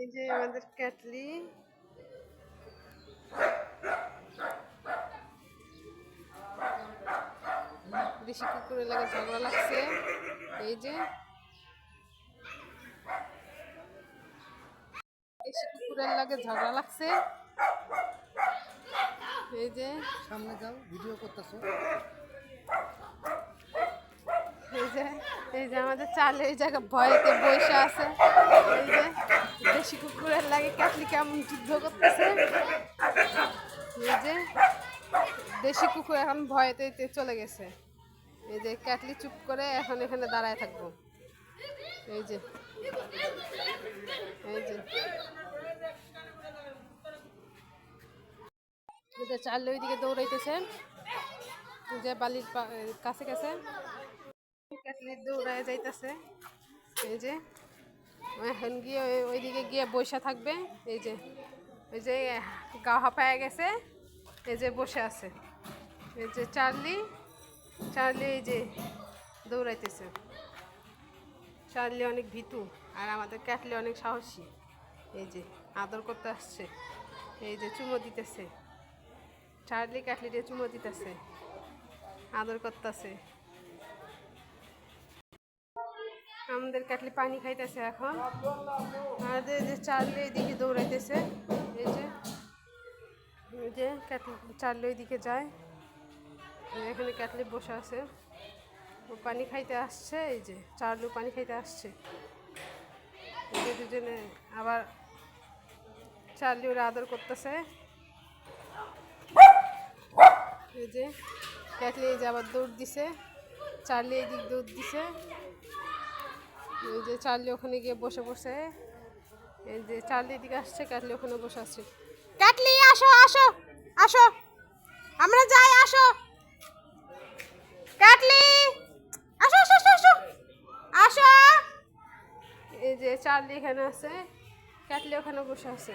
এই যে আমাদের ক্যাটলি, দেশি কুকুরের লাগে ঝগড়া লাগছে। এই যে দেশি কুকুরের লাগে ঝগড়া লাগছে। এই যে সামনে যাও, ভিডিও করতেছো। এই যে আমাদের চালে এই জায়গায় ভয়েতে বসে আছে। এই যে দেশি কুকুরের লাগে ক্যাটলি কেমন যুদ্ধ করতেছে। এই যে দেশি কুকুর এখন ভয়েতে চলে গেছে। এই যে ক্যাটলি চুপ করে এখন এখানে দাঁড়ায় থাকবো। এই যে চার্লি ওইদিকে দৌড়াইতেছে, যে বালির কাছে কাছে ক্যাটলি দৌড়ায় যাইতেছে। এই যে এখন গিয়ে ওইদিকে গিয়ে বসে থাকবে। এই যে ওই যে গা হাঁপায় গেছে, এই যে বসে আছে। এই যে চার্লি এই যে দৌড়াইতেছে। চার্লি অনেক ভীতু আর আমাদের ক্যাটলি অনেক সাহসী। এই যে আদর করতে আসছে, এই যে চুমো দিতেছে। চার্লি ক্যাটলিতে চুমো দিতেছে, আদর করতেছে। আমাদের ক্যাটলি পানি খাইতেছে এখন। আমাদের যে চার্লি এইদিকে দৌড়াইতেছে। এই যে ক্যাটলি চার্লি ওইদিকে যায়, এখানে ক্যাটলি বসে আছে, ও পানি খাইতে আসছে। এই যে চার্লি পানি খাইতে আসছে। এই যে দুজনে আবার চার্লি ওরা আদর করতেছে। এই যে ক্যাটলি এই যে আবার দৌড় দিছে, চার্লি এই দিক দৌড় দিছে। এই যে চার্লি ওখানে গিয়ে বসে বসে, এই যে চার্লি এদিকে আসছে, ক্যাটলি ওখানে বসে আছে। ক্যাটলি আসো আসো আসো, আমরা যাই, আসো ক্যাটলি, আসো আসো আসো আসো আসো। এই যে চার্লি এখানে আছে, ক্যাটলি ওখানে বসে আছে।